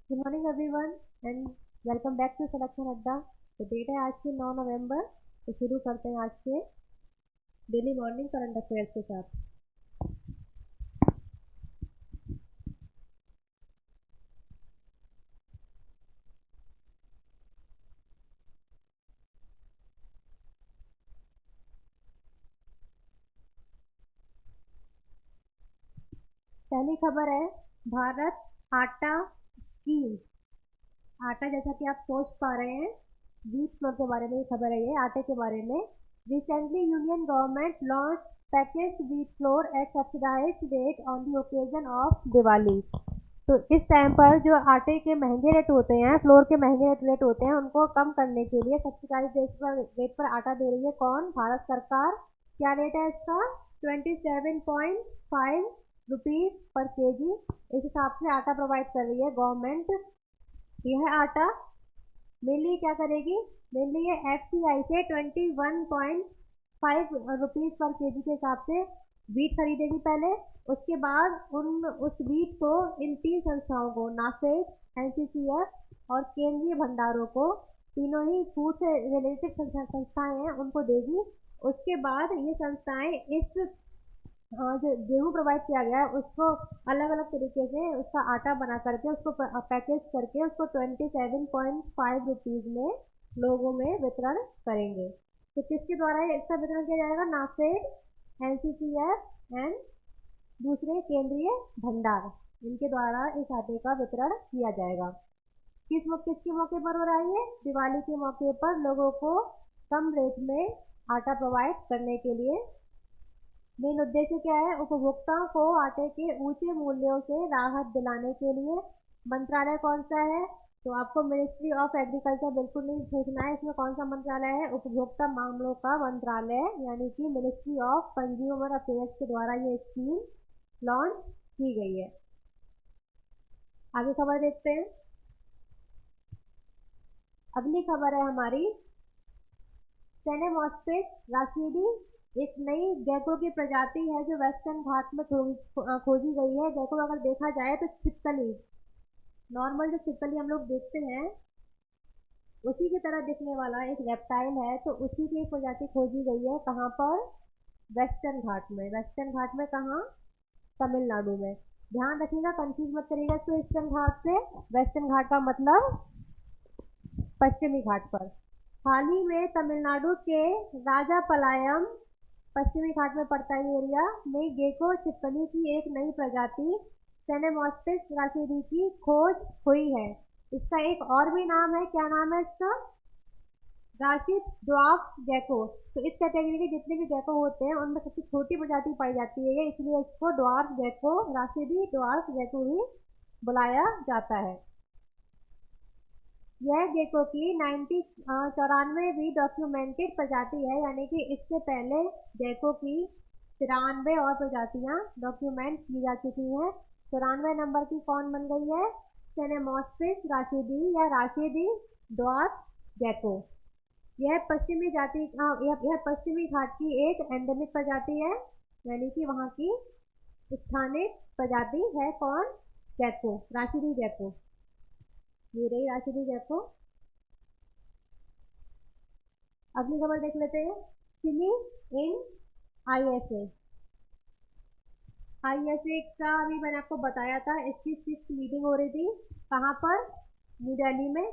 Good morning everyone and welcome back to selection Adda. तो date है आज की 9 नवंबर। तो शुरू करते हैं आज के डेली मॉर्निंग करंट अफेयर्स के साथ। पहली खबर है भारत आटा स्कीम। आटा, जैसा कि आप सोच पा रहे हैं, व्हीट फ्लोर के बारे में ये खबर है, ये आटे के बारे में। Recently union government launch packaged wheat flour at subsidised rate on the occasion of Diwali. तो इस टाइम पर जो आटे के महंगे रेट होते हैं, फ्लोर के महंगे रेट होते हैं, उनको कम करने के लिए सब्सिडाइज रेट पर आटा दे रही है कौन? भारत सरकार। क्या रेट है इसका? 27.5 रुपीज़ पर केजी। इस हिसाब से आटा प्रोवाइड कर रही है गवर्नमेंट। यह आटा मेनली क्या करेगी? मेनली ये FCI से 21.5 रुपीज़ पर केजी के हिसाब से वीट खरीदेगी पहले। उसके बाद उस वीट को इन 3 संस्थाओं को, नाफेड, NCCF और केंद्रीय भंडारों को, तीनों ही फूड से रिलेटेड संस्थाएं हैं, उनको देगी। उसके बाद ये संस्थाएं इस जो गेहूँ प्रोवाइड किया गया है उसको अलग अलग तरीके से उसका आटा बना करके उसको पैकेज करके उसको 27.5 रुपीज़ में लोगों में वितरण करेंगे। तो किसके द्वारा इसका वितरण किया जाएगा? नाफेड, NCCF एंड दूसरे केंद्रीय भंडार, इनके द्वारा इस आटे का वितरण किया जाएगा। किसके मौके पर हो रहा है ये? दिवाली के मौके पर लोगों को कम रेट में आटा प्रोवाइड करने के लिए। मेन उद्देश्य क्या है? उपभोक्ताओं को आटे के ऊंचे मूल्यों से राहत दिलाने के लिए। मंत्रालय कौन सा है? तो आपको मिनिस्ट्री ऑफ एग्रीकल्चर बिल्कुल नहीं पूछना है, इसमें कौन सा मंत्रालय है? उपभोक्ता मामलों का मंत्रालय, यानी कि मिनिस्ट्री ऑफ कंज्यूमर अफेयर्स के द्वारा ये स्कीम लॉन्च की गई है। आगे खबर देखते हैं। अगली खबर है हमारी सेनेमोस्पिस राशिदी, एक नई गैको की प्रजाति है जो वेस्टर्न घाट में खोजी गई है। गैको अगर देखा जाए तो छिपकली, नॉर्मल जो छिपकली हम लोग देखते हैं उसी की तरह दिखने वाला एक रेप्टाइल है। तो उसी की एक प्रजाति खोजी गई है। कहाँ पर? वेस्टर्न घाट में। वेस्टर्न घाट में कहाँ? तमिलनाडु में। ध्यान रखिएगा, कंफ्यूज मत करिएगा इसको ईस्टर्न घाट से। वेस्टर्न घाट का मतलब पश्चिमी घाट पर। हाल ही में तमिलनाडु के राजापलायम, पश्चिमी घाट में पड़ता है एरिया, में गेको छिपकली की एक नई प्रजाति सेनेमोस्पिस राशिदी की खोज हुई है। इसका एक और भी नाम है। क्या नाम है इसका? राशिद ड्वार्फ गैको। तो इस कैटेगरी के जितने भी गैको होते हैं उनमें सबसे छोटी प्रजाति पाई जाती है, इसलिए इसको ड्वार्फ गैको, राशिदी ड्वार्फ गैको ही बुलाया जाता है। यह गेको की 94वीं डॉक्यूमेंटेड प्रजाति है, यानी कि इससे पहले गेको की 93 और प्रजातियां डॉक्यूमेंट की जा चुकी हैं। 94 नंबर की कौन बन गई है? सेनेमोस्पिस राशिदी या राशिदी ड्वार्फ गेको। यह पश्चिमी घाट की एक एंडेमिक प्रजाति है, यानी कि वहाँ की स्थानिक प्रजाति है। कौन? Gecko, Rashidi gecko. ये रही राशिदी गेको। अगली खबर देख लेते हैं। चिली इन ISA। ISA का अभी मैंने आपको बताया था, इसकी 6th मीटिंग हो रही थी। कहाँ पर? न्यू दिल्ली में।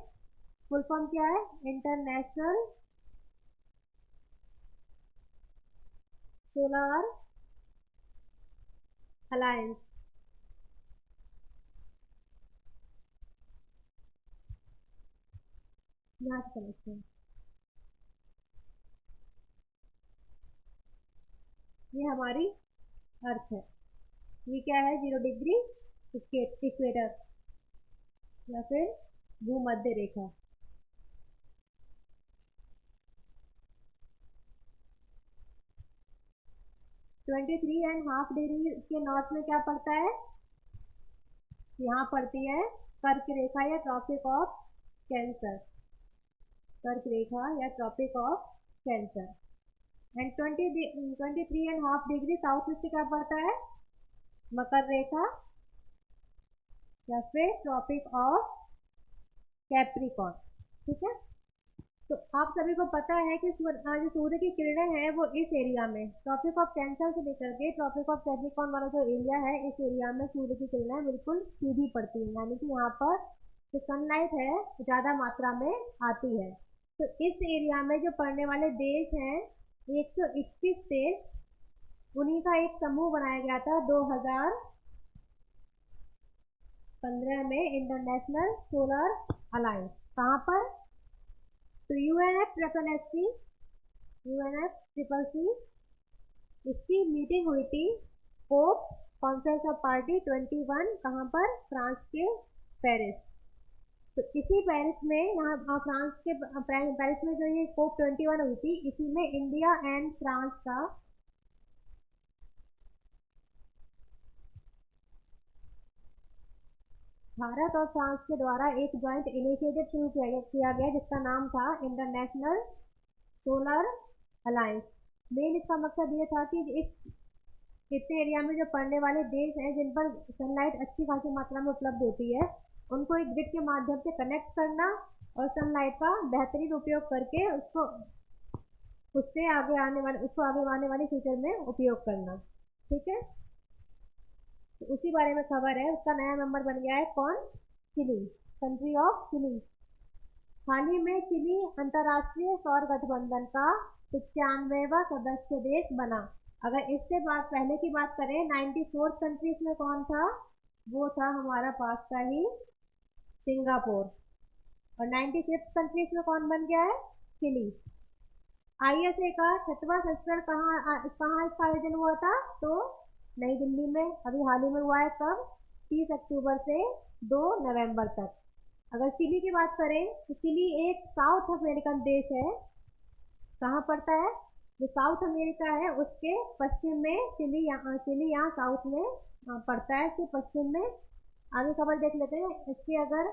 फुल फॉर्म क्या है? International solar alliance. यहाँ से समझते हैं। ये हमारी अर्थ है। ये क्या है? 0 डिग्री इक्वेटर या फिर भूमध्य रेखा। 23.5 डिग्री इसके नॉर्थ में क्या पड़ता है? यहाँ पड़ती है कर्क रेखा या ट्रॉपिक ऑफ कैंसर। कर्क रेखा या tropic of cancer. And 23.5 degree south में से क्या पड़ता है? मकर रेखा या फिर ट्रॉपिक ऑफ कैप्रिकॉर्न। ठीक है, तो आप सभी को पता है कि जो सूर्य की किरणें हैं वो इस एरिया में ट्रॉपिक ऑफ कैंसर से लेकर के ट्रॉपिक ऑफ कैप्रिकॉर्न वाला जो एरिया है, इस एरिया में सूर्य की किरणें बिल्कुल सीधी पड़ती हैं, यानी कि यहाँ पर जो सनलाइट है ज़्यादा मात्रा में आती है। तो इस एरिया में जो पड़ने वाले देश हैं 121 देश, उन्हीं का एक समूह बनाया गया था 2015 में, इंटरनेशनल सोलर अलायंस। कहाँ पर? तो यूएनएफ ट्रिपल सी इसकी मीटिंग हुई थी पोप कॉन्फ्रेंस ऑफ पार्टी 21, कहाँ पर? फ्रांस के पेरिस। तो इसी पेरिस में, यहाँ फ्रांस के पेरिस में जो ये पोप 21 हुई थी, इसी में इंडिया एंड फ्रांस का भारत और फ्रांस के द्वारा एक ज्वाइंट इनिशिएटिव शुरू किया गया जिसका नाम था इंटरनेशनल सोलर अलायंस। मेन इसका मकसद ये था कि इस इतने एरिया में जो पड़ने वाले देश हैं जिन पर सनलाइट अच्छी खासी मात्रा में उपलब्ध होती है, उनको एक ग्रिड के माध्यम से कनेक्ट करना और सनलाइट का बेहतरीन उपयोग करके उससे आगे आने वाले फ्यूचर में उपयोग करना। ठीक है, तो उसी बारे में खबर है। उसका नया मेंबर बन गया है कौन? Chile, country of Chile. हाल ही में चिली अंतर्राष्ट्रीय सौर गठबंधन का 95वां सदस्य देश बना। अगर इससे पहले की बात करें, 94 कंट्रीज में कौन था? वो था हमारा पास का ही सिंगापुर। और 95 कंट्रीज में कौन बन गया है? चिली। ISA का 6वां संस्करण कहाँ इसका आयोजन हुआ था? तो नई दिल्ली में। अभी हाल ही में हुआ है। कब? 30 अक्टूबर से 2 नवंबर तक। अगर चिली की बात करें तो चिली एक साउथ अमेरिकन देश है। कहाँ पड़ता है? जो साउथ अमेरिका है उसके पश्चिम में चिली यहाँ साउथ में पड़ता है, इसके पश्चिम में। आगे खबर देख लेते हैं। इसके अगर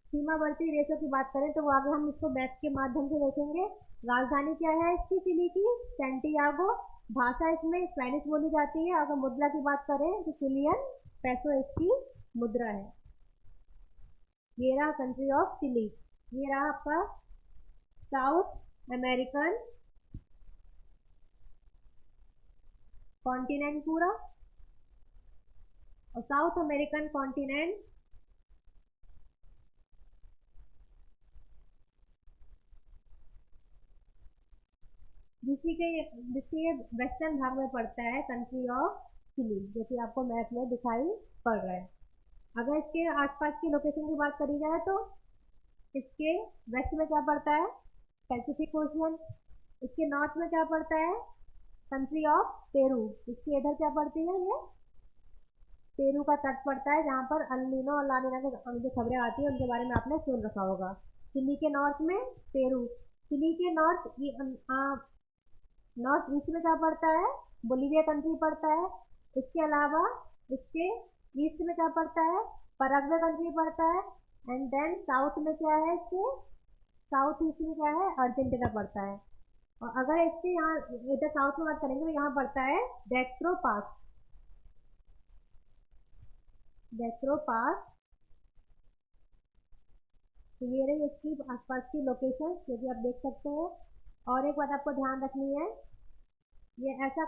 सीमावर्ती देशों की बात करें तो वो आगे हम इसको मैप के माध्यम से देखेंगे। राजधानी क्या है इसकी चिली की? सैंटियागो। भाषा इसमें स्पेनिश बोली जाती है। अगर मुद्रा की बात करें तो चिलियन पैसो इसकी मुद्रा है। ये रहा कंट्री ऑफ चिली। ये रहा आपका साउथ अमेरिकन कॉन्टिनेंट पूरा। और साउथ अमेरिकन कॉन्टिनेंट जिसके वेस्टर्न भाग में पड़ता है कंट्री ऑफ चिली, जो कि आपको मैप में दिखाई पड़ रहा है। अगर इसके आसपास की लोकेशन की बात करी जाए तो इसके वेस्ट में क्या पड़ता है? Pacific ocean. इसके नॉर्थ में क्या पड़ता है? Country of Peru. इसके इधर क्या पड़ती है? ये पेरू का तट पड़ता है, जहाँ पर अल नीनो और ला नीना की जो खबरें आती है उनके बारे में आपने सुन रखा होगा। चिली के नॉर्थ में पेरू। चिली के नॉर्थ ईस्ट में क्या पड़ता है? बोलीविया कंट्री पड़ता है। इसके अलावा इसके ईस्ट में क्या पड़ता है? पैराग्वे कंट्री पड़ता है। एंड देन साउथ में क्या है? इसके साउथ ईस्ट में क्या है? अर्जेंटीना पड़ता है। और अगर इसके यहाँ इधर साउथ में बात करेंगे तो यहाँ पड़ता है डेक्ट्रो पास। डेक्ट्रो पास। तो ये रही इसकी आसपास की लोकेशन, जो कि आप देख सकते हैं। और एक बात आपको ध्यान रखनी है, ये ऐसे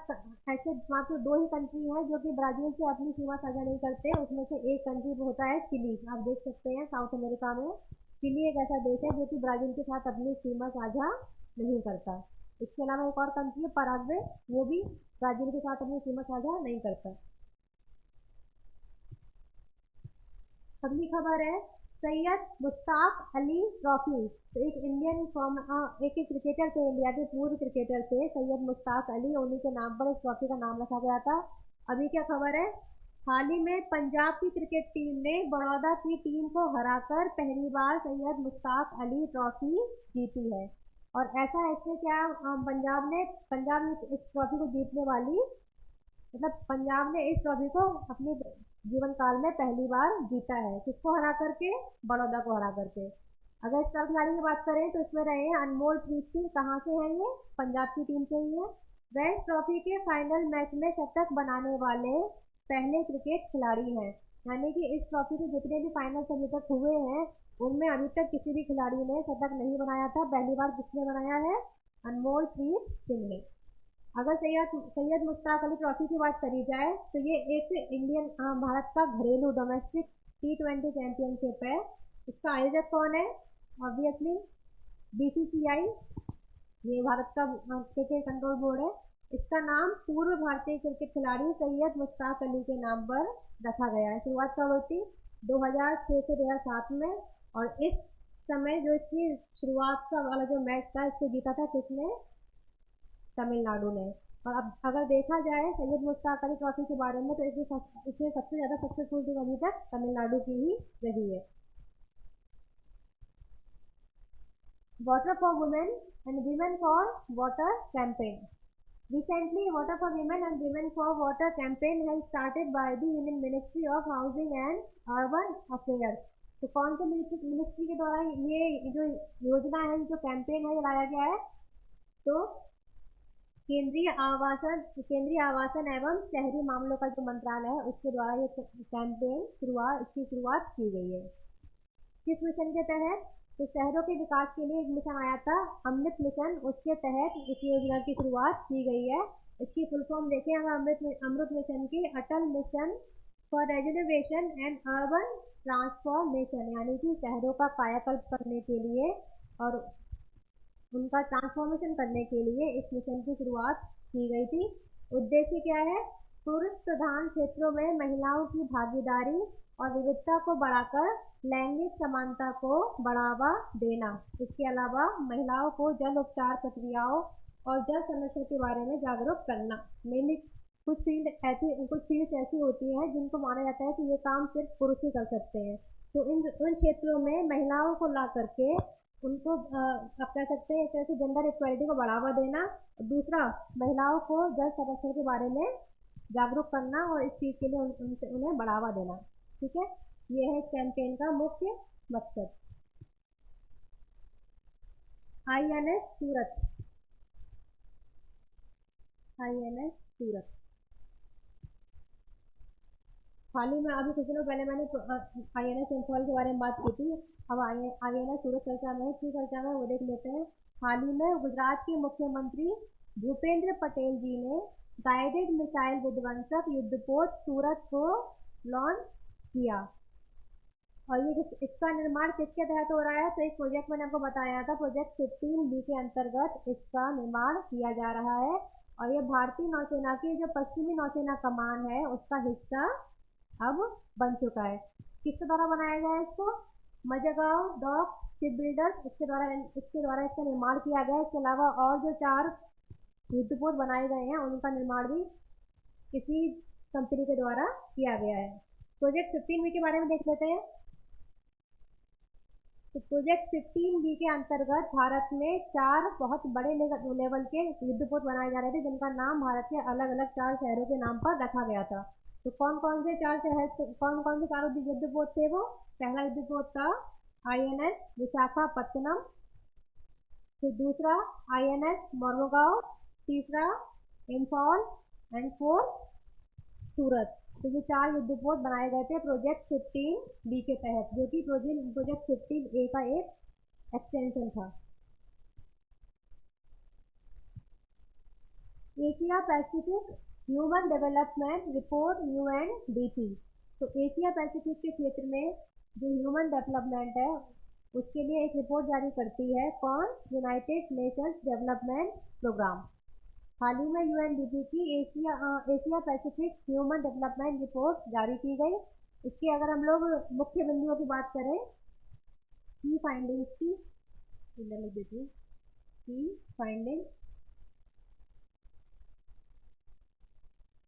मात्र 2 ही कंट्री हैं जो कि ब्राजील से अपनी सीमा साझा नहीं करते। उसमें से एक कंट्री होता है चिली। आप देख सकते हैं साउथ अमेरिका में चिली एक ऐसा देश है जो कि ब्राजील के साथ अपनी सीमा साझा नहीं करता। इसके अलावा एक और कंट्री है पैराग्वे, वो भी ब्राजील के साथ अपनी सीमा साझा नहीं करता। अगली खबर है सैयद मुश्ताक अली ट्रॉफी। तो एक क्रिकेटर थे, इंडिया के पूर्व क्रिकेटर थे सैयद मुश्ताक अली, उन्हीं के नाम पर इस ट्रॉफी का नाम रखा गया था। अभी क्या खबर है? हाल ही में पंजाब की क्रिकेट टीम ने बड़ौदा की टीम को हराकर पहली बार सैयद मुश्ताक अली ट्रॉफी जीती है। और ऐसा इसमें क्या पंजाब ने इस ट्रॉफी को जीतने वाली, मतलब पंजाब ने इस ट्रॉफी को अपने जीवन काल में पहली बार जीता है। किसको हरा करके? बड़ौदा को हरा करके। अगर स्टार खिलाड़ी की बात करें तो इसमें रहे हैं अनमोल प्रीत सिंह। कहाँ से है ये? पंजाब की टीम से ही है। वह इस ट्रॉफी के फाइनल मैच में शतक बनाने वाले पहले क्रिकेट खिलाड़ी हैं। यानी कि इस ट्रॉफी के जितने भी फाइनल्स अभी तक हुए हैं उनमें अभी तक किसी भी खिलाड़ी ने शतक नहीं बनाया था। पहली बार किसने बनाया है? अनमोल प्रीत सिंह ने। अगर सैयद सैयद मुश्ताक अली ट्रॉफी की बात करी जाए तो ये एक इंडियन भारत का घरेलू डोमेस्टिक T20 चैंपियनशिप है। इसका आयोजक कौन है? ऑब्वियसली BCCI, ये भारत का क्रिकेट कंट्रोल बोर्ड है। इसका नाम पूर्व भारतीय क्रिकेट खिलाड़ी सैयद मुश्ताक अली के नाम पर रखा गया है। शुरुआत कब हुई थी? 2006 से 2007 में। और इस समय जो इसकी शुरुआत का वाला जो मैच था इसको जीता था किसने? तमिलनाडु ने। और अब अगर देखा जाए सैयद मुश्ताक अली ट्रॉफी के बारे में तो इसमें सबसे ज़्यादा सक्सेसफुल टीम अभी तक तमिलनाडु की ही रही है। Water for women and women for water campaign. Recently, Water for Women and Women for Water campaign has started by the Union Ministry of Housing and Urban Affairs. तो कौन से मिनिस्ट्री के द्वारा ये जो योजना है, जो कैंपेन है, ये लाया गया है? तो केंद्रीय आवासन एवं शहरी मामलों का जो मंत्रालय है उसके द्वारा ये कैंपेन इसकी शुरुआत की गई है। किस मिशन के तहत? तो शहरों के विकास के लिए एक मिशन आया था, अमृत मिशन, उसके तहत इस योजना की शुरुआत की गई है। इसकी फुल फॉर्म देखें अगर अमृत मिशन की, Atal mission for rejuvenation and urban transformation, यानी कि शहरों का कायाकल्प करने के लिए और उनका ट्रांसफॉर्मेशन करने के लिए इस मिशन की शुरुआत की गई थी। उद्देश्य क्या है? पुरुष प्रधान क्षेत्रों में महिलाओं की भागीदारी और विविधता को बढ़ाकर लैंगिक समानता को बढ़ावा देना। इसके अलावा महिलाओं को जल उपचार प्रक्रियाओं और जल संरक्षण के बारे में जागरूक करना। मेनली कुछ फील्ड ऐसी होती हैं जिनको माना जाता है कि ये काम सिर्फ पुरुष ही कर सकते हैं, तो उन क्षेत्रों में महिलाओं को ला करके उनको आप कह सकते हैं एक तरह से जेंडर इक्वालिटी को बढ़ावा देना। दूसरा, महिलाओं को जल संरक्षण के बारे में जागरूक करना और इस चीज़ के लिए उन्हें बढ़ावा देना। ठीक है, ये है इस कैंपेन का मुख्य मकसद। INS सूरत। INS सूरत हाल ही में, अभी कुछ दिनों पहले मैंने INS इंफॉल के बारे में बात की थी। अब INS सूरत चर्चा में, की चर्चा में, वो देख लेते हैं। हाल ही में गुजरात के मुख्यमंत्री भूपेंद्र पटेल जी ने गाइडेड मिसाइल विध्वंसक युद्धपोत सूरत को लॉन्च किया। और ये इसका निर्माण किसके तहत हो रहा है? तो एक प्रोजेक्ट मैंने आपको बताया था, प्रोजेक्ट 15B के अंतर्गत इसका निर्माण किया जा रहा है। और ये भारतीय नौसेना की जो पश्चिमी नौसेना कमान है उसका हिस्सा अब बन चुका है। किसके द्वारा बनाया गया है इसको? मजगांव डॉक शिप बिल्डर्स, इसके द्वारा इसका निर्माण किया गया है। इसके अलावा और जो 4 युद्धपोत बनाए गए हैं उनका निर्माण भी किसी कंपनी के द्वारा किया गया है। प्रोजेक्ट 15B के बारे में देख लेते हैं। तो प्रोजेक्ट 15B के अंतर्गत भारत में 4 बहुत बड़े लेवल के युद्धपोत बनाए जा रहे थे जिनका नाम भारत के अलग अलग 4 शहरों के नाम पर रखा गया था। तो कौन कौन से 4 युद्धपोत थे वो? पहला युद्धपोत था INS विशाखापत्तनम, फिर दूसरा INS मोरमुगांव, तीसरा इंफॉल एंड 4 सूरत। तो ये 4 युद्धपोत बनाए गए थे प्रोजेक्ट 15B के तहत, जो कि प्रोजेक्ट 15A का एक एक्सटेंशन था। Asia Pacific Human Development report UNDP। तो एशिया पैसिफिक के क्षेत्र में जो ह्यूमन डेवलपमेंट है उसके लिए एक रिपोर्ट जारी करती है कौन? United Nations Development Programme. हाल ही में UNDP की Asia Pacific Human Development Report जारी की गई। इसके अगर हम लोग मुख्य बिंदुओं की बात करें, की फाइंडिंग्स की,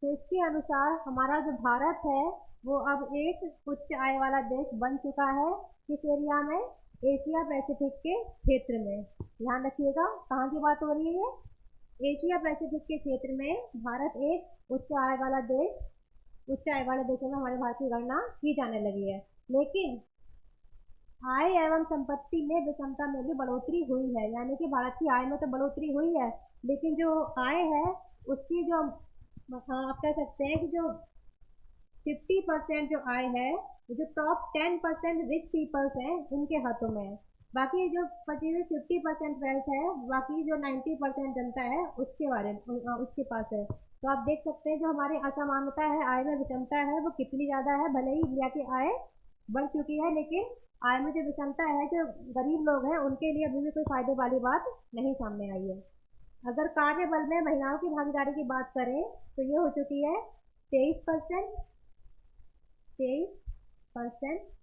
तो इसके अनुसार हमारा जो भारत है वो अब एक उच्च आय वाला देश बन चुका है। किस एरिया में? एशिया पैसिफिक के क्षेत्र में। ध्यान रखिएगा कहाँ की बात हो रही है? एशिया पैसिफिक के क्षेत्र में भारत एक उच्च आय वाले देशों में हमारे भारत की गणना की जाने लगी है। लेकिन आय एवं संपत्ति में विषमता में भी बढ़ोतरी हुई है, यानी कि भारत की आय में तो बढ़ोतरी हुई है लेकिन जो आय है उसकी जो आप कह सकते हैं कि जो 50% जो आय है वो जो टॉप 10% रिच पीपल्स हैं उनके हाथों में है। बाकी जो 50% वेल्थ है, बाकी जो 90% जनता है उसके बारे में उसके पास है। तो आप देख सकते हैं जो हमारी असमानता है, आय में विषमता है, वो कितनी ज़्यादा है। भले ही इंडिया की आय बढ़ चुकी है, लेकिन आय में जो विषमता है, जो गरीब लोग हैं उनके लिए अभी भी कोई फायदे वाली बात नहीं सामने आई है। अगर कार्य बल में महिलाओं की भागीदारी की बात करें तो ये हो चुकी है 23%। 23%।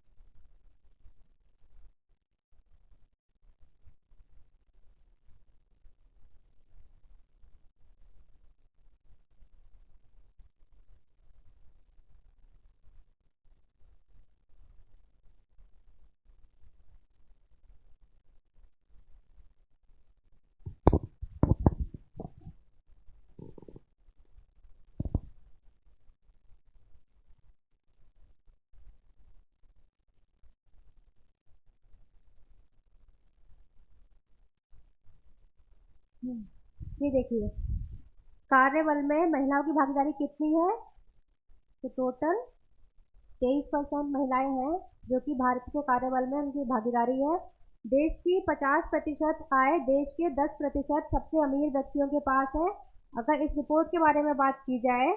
ये देखिए कार्यबल में महिलाओं की भागीदारी कितनी है, तो टोटल 23% महिलाएं हैं जो कि भारत के कार्यबल में उनकी भागीदारी है। देश की 50% आय देश के 10% सबसे अमीर व्यक्तियों के पास है। अगर इस रिपोर्ट के बारे में बात की जाए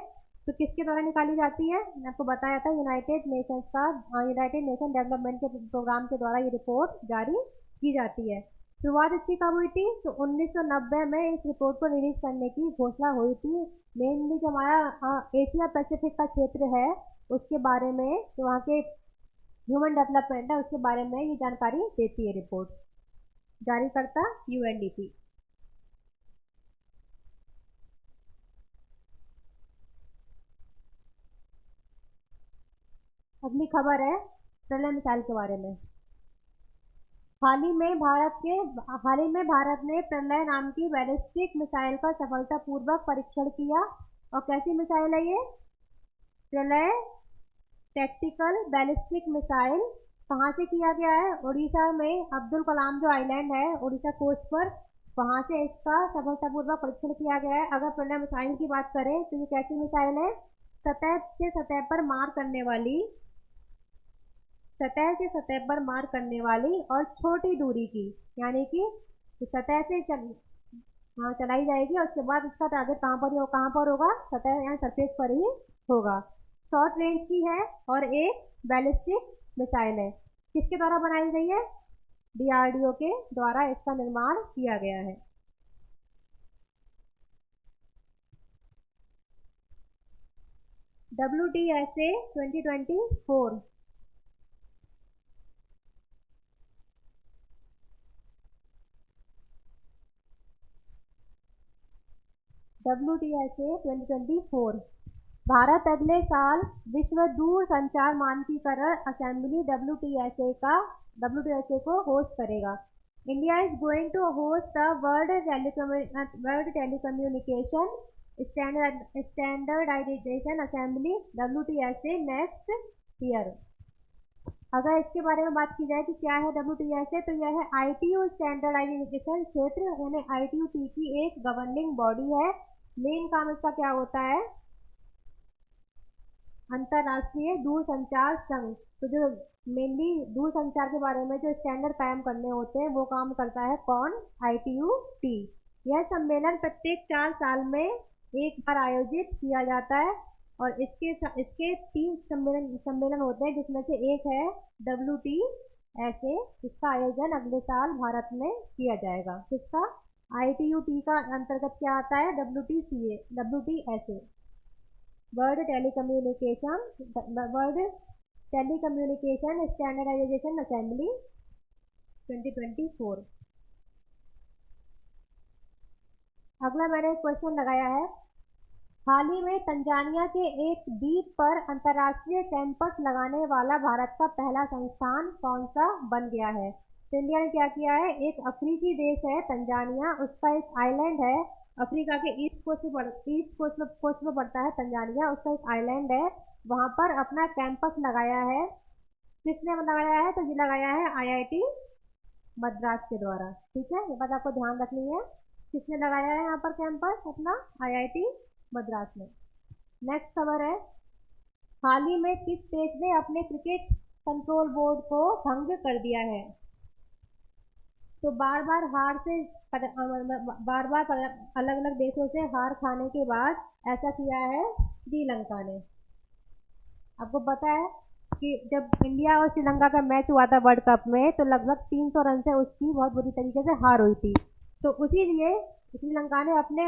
तो किसके द्वारा निकाली जाती है, मैंने आपको बताया था यूनाइटेड नेशन डेवलपमेंट के प्रोग्राम के द्वारा ये रिपोर्ट जारी की जाती है। शुरुआत इसकी कब हुई थी, तो 1990 में इस रिपोर्ट को रिलीज करने की घोषणा हुई थी। मेनली जो हमारा एशिया पैसिफिक का क्षेत्र है उसके बारे में, जो वहाँ के ह्यूमन डेवलपमेंट है उसके बारे में ये जानकारी देती है रिपोर्ट। जारी करता यूएनडीपी। अगली खबर है प्रलय मिसाइल के बारे में। हाल ही में भारत ने प्रलय नाम की बैलिस्टिक मिसाइल का सफलतापूर्वक परीक्षण किया। और कैसी मिसाइल है ये प्रलय टैक्टिकल बैलिस्टिक मिसाइल? कहाँ से किया गया है, उड़ीसा में अब्दुल कलाम जो आइलैंड है उड़ीसा कोस्ट पर, वहाँ से इसका सफलतापूर्वक परीक्षण किया गया है। अगर प्रलय मिसाइल की बात करें तो ये कैसी मिसाइल है, सतह से सतह पर मार करने वाली, सतह से सतह पर मार करने वाली और छोटी दूरी की, यानी कि सतह से चलाई जाएगी और उसके बाद इसका टारगेट कहाँ पर होगा, सतह या सरफेस पर ही होगा। शॉर्ट रेंज की है और एक बैलिस्टिक मिसाइल है। किसके द्वारा बनाई गई है, डीआरडीओ के द्वारा इसका निर्माण किया गया है। WTSA 2024। WTSA 2024। भारत अगले साल विश्व दूर संचार मानकीकरण असेंबली WTSA को होस्ट करेगा। India is going to host the world telecommunication standardisation assembly WTSA next year. अगर इसके बारे में बात की जाए कि क्या है WTSA, तो यह है ITU स्टैंडर्डाइजेशन क्षेत्र यानी ITU-T की एक गवर्निंग बॉडी है। मेन काम इसका क्या होता है, अंतरराष्ट्रीय दूरसंचार संघ। तो जो मेनली दूरसंचार के बारे में जो स्टैंडर्ड कायम करने होते हैं वो काम करता है कौन, ITU-T। यह सम्मेलन प्रत्येक 4 साल में एक बार आयोजित किया जाता है और इसके 3 सम्मेलन होते हैं, जिसमें से एक है WTSA। इसका आयोजन अगले साल भारत में किया जाएगा। किसका, ITU-T का अंतर्गत क्या आता है, WTSA world telecommunication standardisation assembly 2024। अगला मैंने एक क्वेश्चन लगाया है, हाल ही में तंजानिया के एक द्वीप पर अंतर्राष्ट्रीय कैंपस लगाने वाला भारत का पहला संस्थान कौन सा बन गया है। तो इंडिया ने क्या किया है, एक अफ्रीकी देश है तंजानिया, उसका एक आइलैंड है अफ्रीका के ईस्ट कोस्ट में पड़ता है तंजानिया, उसका एक आइलैंड है, वहां पर अपना कैंपस लगाया है। किसने लगाया है, तो ये लगाया है IIT मद्रास के द्वारा। ठीक है, ये बात आपको ध्यान रखनी है, किसने लगाया है यहाँ पर कैंपस अपना, IIT मद्रास में। नेक्स्ट खबर है, हाल ही में किस देश ने अपने क्रिकेट कंट्रोल बोर्ड को भंग कर दिया है? तो बार बार अलग अलग देशों से हार खाने के बाद ऐसा किया है श्रीलंका ने। आपको पता है कि जब इंडिया और श्रीलंका का मैच हुआ था वर्ल्ड कप में, तो लगभग 300 रन से उसकी बहुत बुरी तरीके से हार हुई थी। तो उसी लिए श्रीलंका ने अपने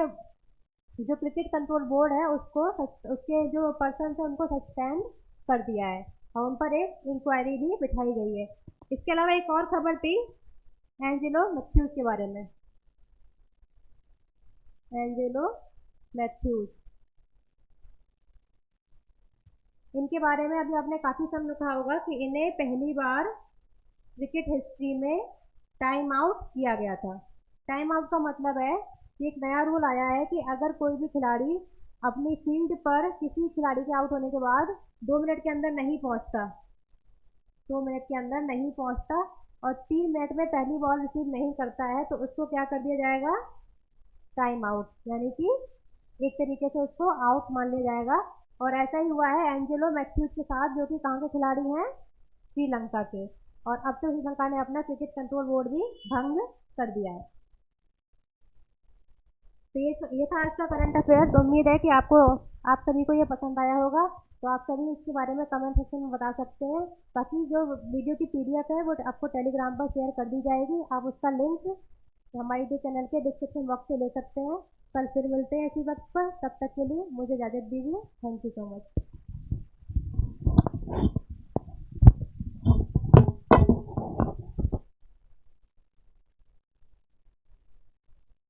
जो क्रिकेट कंट्रोल बोर्ड है उसके जो पर्सन है उनको सस्पेंड कर दिया है और उन पर एक इंक्वायरी भी बिठाई गई है। इसके अलावा एक और खबर थी एंजेलो मैथ्यूज के बारे में। एंजेलो मैथ्यूज, इनके बारे में अभी आपने काफ़ी सुना होगा कि इन्हें पहली बार क्रिकेट हिस्ट्री में टाइम आउट किया गया था। टाइम आउट का मतलब है कि एक नया रूल आया है कि अगर कोई भी खिलाड़ी अपनी फील्ड पर किसी खिलाड़ी के आउट होने के बाद 2 मिनट के अंदर नहीं पहुंचता, 2 मिनट के अंदर नहीं पहुंचता और 3 मिनट में पहली बॉल रिसीव नहीं करता है, तो उसको क्या कर दिया जाएगा? टाइम आउट, यानी कि एक तरीके से उसको आउट मान लिया जाएगा। और ऐसा ही हुआ है एंजेलो मैथ्यूज के साथ, जो कि कहाँ के खिलाड़ी हैं? श्रीलंका के। और अब तो श्रीलंका ने अपना क्रिकेट कंट्रोल बोर्ड भी भंग कर दिया है। तो ये था आज का करंट अफेयर। तो उम्मीद है कि आप सभी को ये पसंद आया होगा। तो आप सभी इसके बारे में कमेंट सेक्शन में बता सकते हैं। बाकी जो वीडियो की PDF है वो आपको टेलीग्राम पर शेयर कर दी जाएगी। आप उसका लिंक हमारे चैनल के डिस्क्रिप्शन बॉक्स से ले सकते हैं। कल फिर मिलते हैं इसी वक्त पर। तब तक के लिए मुझे इजाज़त दीजिए। Thank you so much.